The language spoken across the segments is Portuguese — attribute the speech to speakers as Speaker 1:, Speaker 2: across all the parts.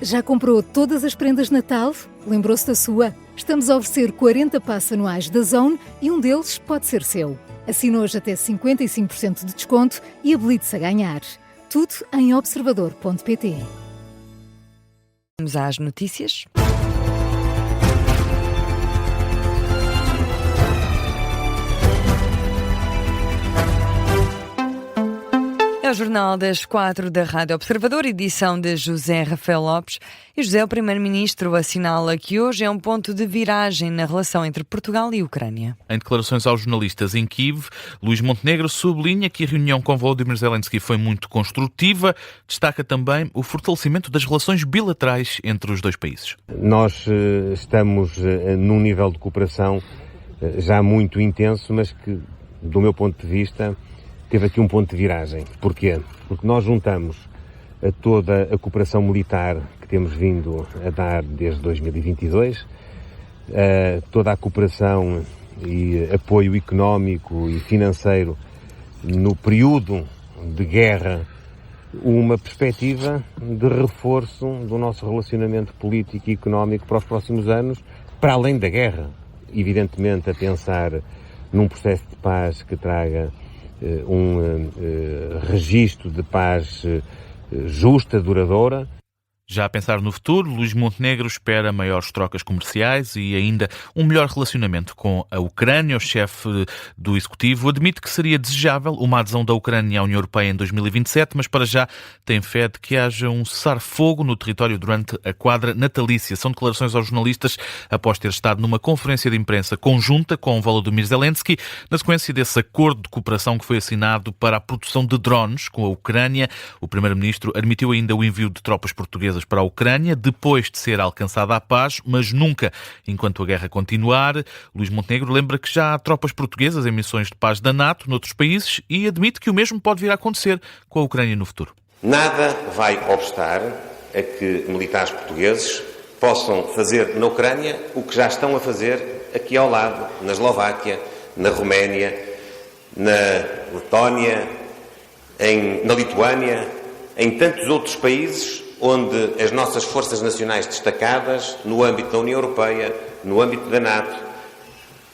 Speaker 1: Já comprou todas as prendas de Natal? Lembrou-se da sua? Estamos a oferecer 40 passes anuais da Zone e um deles pode ser seu. Assine hoje até 55% de desconto e habilite-se a ganhar. Tudo em observador.pt.
Speaker 2: Vamos às notícias. É o Jornal das 4 da Rádio Observador, edição de José Rafael Lopes. E José, o Primeiro-Ministro, assinala que hoje é um ponto de viragem na relação entre Portugal e Ucrânia.
Speaker 3: Em declarações aos jornalistas em Kiev, Luís Montenegro sublinha que a reunião com Volodymyr Zelensky foi muito construtiva. Destaca também o fortalecimento das relações bilaterais entre os dois países.
Speaker 4: Nós estamos num nível de cooperação já muito intenso, mas que, do meu ponto de vista, teve aqui um ponto de viragem. Porquê? Porque nós juntamos a toda a cooperação militar que temos vindo a dar desde 2022, toda a cooperação e apoio económico e financeiro no período de guerra, uma perspectiva de reforço do nosso relacionamento político e económico para os próximos anos, para além da guerra. Evidentemente a pensar num processo de paz que traga um registro de paz justa, duradoura.
Speaker 3: Já a pensar no futuro, Luís Montenegro espera maiores trocas comerciais e ainda um melhor relacionamento com a Ucrânia. O chefe do Executivo admite que seria desejável uma adesão da Ucrânia à União Europeia em 2027, mas para já tem fé de que haja um cessar-fogo no território durante a quadra natalícia. São declarações aos jornalistas após ter estado numa conferência de imprensa conjunta com Volodymyr Zelensky, na sequência desse acordo de cooperação que foi assinado para a produção de drones com a Ucrânia. O Primeiro-Ministro admitiu ainda o envio de tropas portuguesas para a Ucrânia, depois de ser alcançada a paz, mas nunca enquanto a guerra continuar. Luís Montenegro lembra que já há tropas portuguesas em missões de paz da NATO noutros países e admite que o mesmo pode vir a acontecer com a Ucrânia no futuro.
Speaker 5: Nada vai obstar a que militares portugueses possam fazer na Ucrânia o que já estão a fazer aqui ao lado, na Eslováquia, na Roménia, na Letónia, na Lituânia, em tantos outros países onde as nossas forças nacionais destacadas, no âmbito da União Europeia, no âmbito da NATO,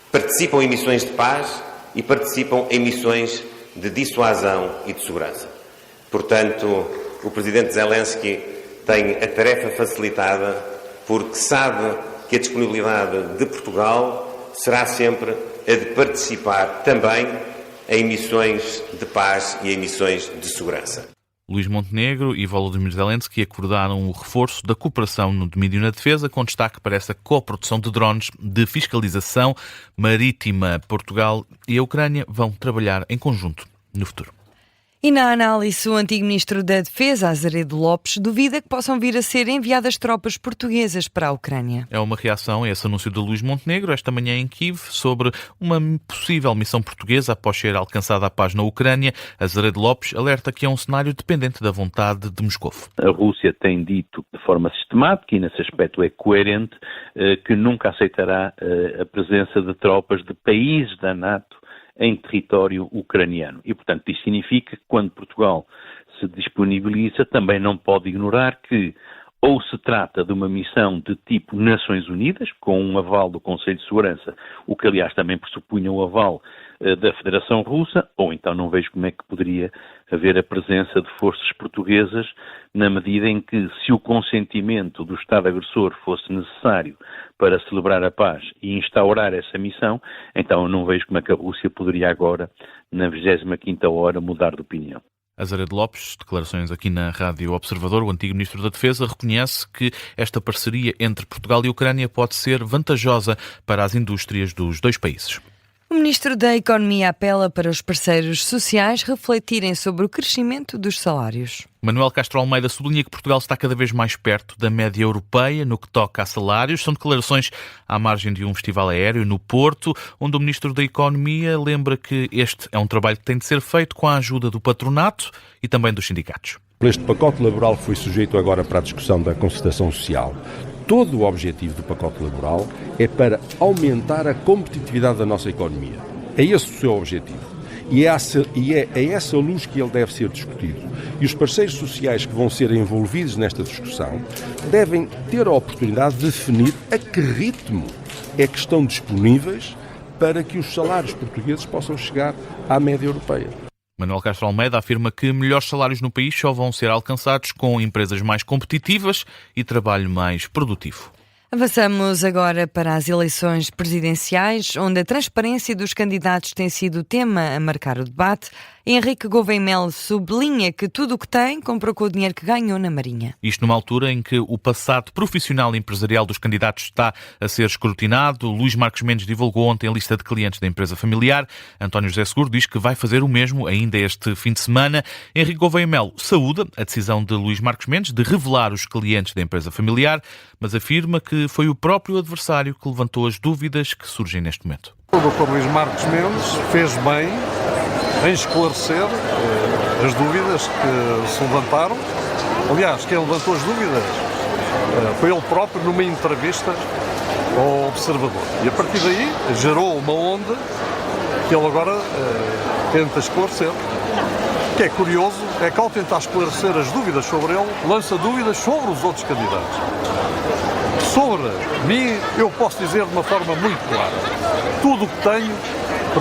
Speaker 5: participam em missões de paz e participam em missões de dissuasão e de segurança. Portanto, o Presidente Zelensky tem a tarefa facilitada porque sabe que a disponibilidade de Portugal será sempre a de participar também em missões de paz e em missões de segurança.
Speaker 3: Luís Montenegro e Volodymyr Zelensky acordaram o reforço da cooperação no domínio na defesa, com destaque para essa coprodução de drones de fiscalização marítima. Portugal e a Ucrânia vão trabalhar em conjunto no futuro.
Speaker 2: E na análise, o antigo Ministro da Defesa, Azeredo Lopes, duvida que possam vir a ser enviadas tropas portuguesas para a Ucrânia.
Speaker 3: É uma reação a esse anúncio de Luís Montenegro esta manhã em Kiev sobre uma possível missão portuguesa após ser alcançada a paz na Ucrânia. Azeredo Lopes alerta que é um cenário dependente da vontade de Moscou.
Speaker 6: A Rússia tem dito de forma sistemática, e nesse aspecto é coerente, que nunca aceitará a presença de tropas de países da NATO em território ucraniano. E, portanto, isso significa que quando Portugal se disponibiliza, também não pode ignorar que ou se trata de uma missão de tipo Nações Unidas, com um aval do Conselho de Segurança, o que, aliás, também pressupunha o aval da Federação Russa, ou então não vejo como é que poderia haver a presença de forças portuguesas na medida em que, se o consentimento do Estado agressor fosse necessário para celebrar a paz e instaurar essa missão, então eu não vejo como é que a Rússia poderia agora, na 25ª hora, mudar de opinião.
Speaker 3: Azeredo Lopes, declarações aqui na Rádio Observador. O antigo Ministro da Defesa reconhece que esta parceria entre Portugal e Ucrânia pode ser vantajosa para as indústrias dos dois países.
Speaker 2: O Ministro da Economia apela para os parceiros sociais refletirem sobre o crescimento dos salários.
Speaker 3: Manuel Castro Almeida sublinha que Portugal está cada vez mais perto da média europeia no que toca a salários. São declarações à margem de um festival aéreo no Porto, onde o Ministro da Economia lembra que este é um trabalho que tem de ser feito com a ajuda do patronato e também dos sindicatos.
Speaker 7: Este pacote laboral foi sujeito agora para a discussão da concertação social. Todo o objetivo do pacote laboral é para aumentar a competitividade da nossa economia. É esse o seu objetivo. E é a essa luz que ele deve ser discutido. E os parceiros sociais que vão ser envolvidos nesta discussão devem ter a oportunidade de definir a que ritmo é que estão disponíveis para que os salários portugueses possam chegar à média europeia.
Speaker 3: Manuel Castro Almeida afirma que melhores salários no país só vão ser alcançados com empresas mais competitivas e trabalho mais produtivo.
Speaker 2: Avançamos agora para as eleições presidenciais, onde a transparência dos candidatos tem sido o tema a marcar o debate. Henrique Gouveia Melo sublinha que tudo o que tem comprou com o dinheiro que ganhou na Marinha.
Speaker 3: Isto numa altura em que o passado profissional e empresarial dos candidatos está a ser escrutinado. Luís Marcos Mendes divulgou ontem a lista de clientes da empresa familiar. António José Seguro diz que vai fazer o mesmo ainda este fim de semana. Henrique Gouveia Melo saúda a decisão de Luís Marcos Mendes de revelar os clientes da empresa familiar, mas afirma que foi o próprio adversário que levantou as dúvidas que surgem neste momento.
Speaker 8: O Dr. Luís Marcos Mendes fez bem em esclarecer as dúvidas que se levantaram. Aliás, quem levantou as dúvidas foi ele próprio numa entrevista ao Observador. E a partir daí gerou uma onda que ele agora tenta esclarecer. O que é curioso é que ao tentar esclarecer as dúvidas sobre ele, lança dúvidas sobre os outros candidatos. Sobre mim, eu posso dizer de uma forma muito clara. Tudo o que tenho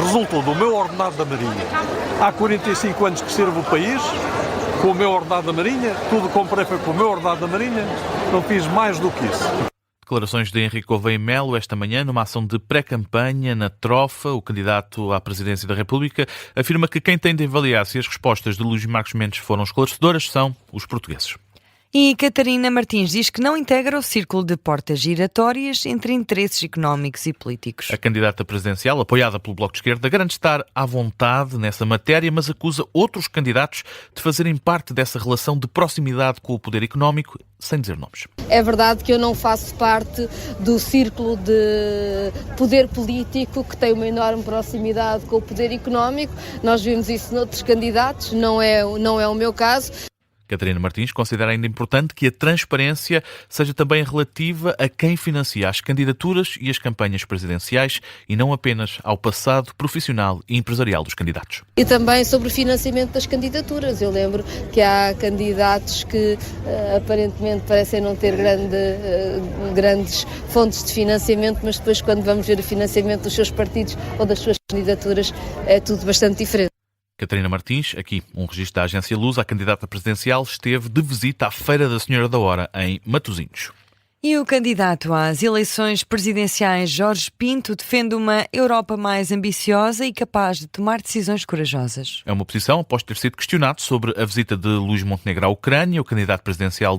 Speaker 8: resultou do meu ordenado da Marinha. Há 45 anos que sirvo o país com o meu ordenado da Marinha. Tudo que comprei foi com o meu ordenado da Marinha. Não fiz mais do que isso.
Speaker 3: Declarações de Henrique Gouveia Melo esta manhã numa ação de pré-campanha na Trofa. O candidato à presidência da República afirma que quem tem de avaliar se as respostas de Luís Marcos Mendes foram esclarecedoras são os portugueses.
Speaker 2: E Catarina Martins diz que não integra o círculo de portas giratórias entre interesses económicos e políticos.
Speaker 3: A candidata presidencial, apoiada pelo Bloco de Esquerda, garante estar à vontade nessa matéria, mas acusa outros candidatos de fazerem parte dessa relação de proximidade com o poder económico, sem dizer nomes.
Speaker 9: É verdade que eu não faço parte do círculo de poder político que tem uma enorme proximidade com o poder económico. Nós vimos isso noutros candidatos, não é o meu caso.
Speaker 3: Catarina Martins considera ainda importante que a transparência seja também relativa a quem financia as candidaturas e as campanhas presidenciais e não apenas ao passado profissional e empresarial dos candidatos.
Speaker 9: E também sobre o financiamento das candidaturas. Eu lembro que há candidatos que aparentemente parecem não ter grandes fontes de financiamento, mas depois quando vamos ver o financiamento dos seus partidos ou das suas candidaturas é tudo bastante diferente.
Speaker 3: Catarina Martins, aqui um registro da Agência Lusa, a candidata presidencial esteve de visita à Feira da Senhora da Hora, em Matosinhos.
Speaker 2: E o candidato às eleições presidenciais, Jorge Pinto, defende uma Europa mais ambiciosa e capaz de tomar decisões corajosas.
Speaker 3: É uma posição após ter sido questionado sobre a visita de Luís Montenegro à Ucrânia. O candidato presidencial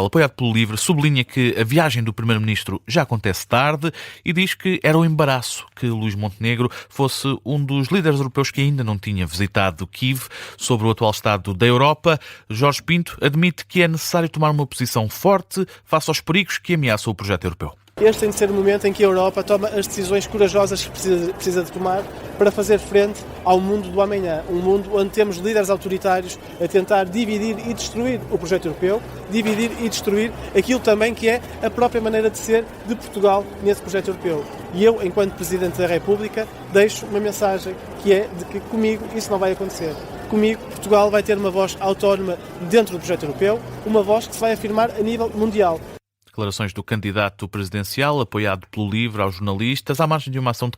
Speaker 3: apoiado pelo LIVRE sublinha que a viagem do primeiro-ministro já acontece tarde e diz que era um embaraço que Luís Montenegro fosse um dos líderes europeus que ainda não tinha visitado Kiev. Sobre o atual estado da Europa, Jorge Pinto admite que é necessário tomar uma posição forte face aos perigos que ameaçam o projeto europeu.
Speaker 10: Este tem de ser o momento em que a Europa toma as decisões corajosas que precisa de tomar para fazer frente ao mundo do amanhã. Um mundo onde temos líderes autoritários a tentar dividir e destruir o projeto europeu, dividir e destruir aquilo também que é a própria maneira de ser de Portugal nesse projeto europeu. E eu, enquanto Presidente da República, deixo uma mensagem que é de que comigo isso não vai acontecer. Comigo, Portugal vai ter uma voz autónoma dentro do projeto europeu, uma voz que se vai afirmar a nível mundial.
Speaker 3: Declarações do candidato presidencial, apoiado pelo LIVRE aos jornalistas, à margem de uma ação de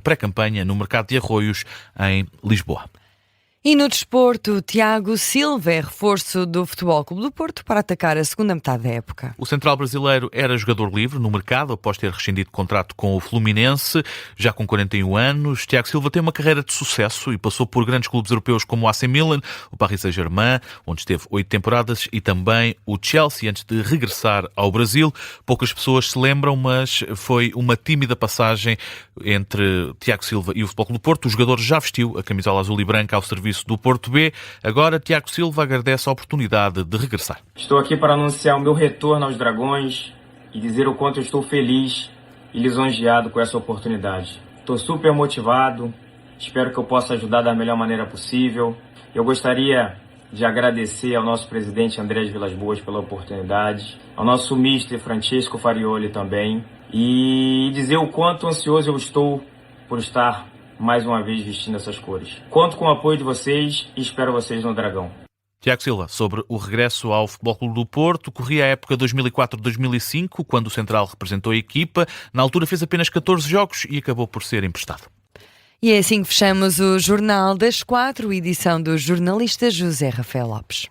Speaker 3: pré-campanha no mercado de Arroios, em Lisboa.
Speaker 2: E no desporto, Tiago Silva é reforço do Futebol Clube do Porto para atacar a segunda metade da época.
Speaker 3: O central brasileiro era jogador livre no mercado após ter rescindido contrato com o Fluminense, já com 41 anos. Tiago Silva tem uma carreira de sucesso e passou por grandes clubes europeus como o AC Milan, o Paris Saint-Germain, onde esteve 8 temporadas, e também o Chelsea antes de regressar ao Brasil. Poucas pessoas se lembram, mas foi uma tímida passagem entre Tiago Silva e o Futebol Clube do Porto. O jogador já vestiu a camisola azul e branca ao serviço do Porto B. Agora, Tiago Silva agradece a oportunidade de regressar.
Speaker 11: Estou aqui para anunciar o meu retorno aos Dragões e dizer o quanto eu estou feliz e lisonjeado com essa oportunidade. Estou super motivado, espero que eu possa ajudar da melhor maneira possível. Eu gostaria de agradecer ao nosso presidente Andrés Vilas-Boas pela oportunidade, ao nosso mister Francesco Farioli também, e dizer o quanto ansioso eu estou por estar mais uma vez vestindo essas cores. Conto com o apoio de vocês e espero vocês no Dragão.
Speaker 3: Tiago Silva, sobre o regresso ao Futebol Clube do Porto, corria a época 2004-2005, quando o Central representou a equipa. Na altura fez apenas 14 jogos e acabou por ser emprestado.
Speaker 2: E é assim que fechamos o Jornal das 4, edição do jornalista José Rafael Lopes.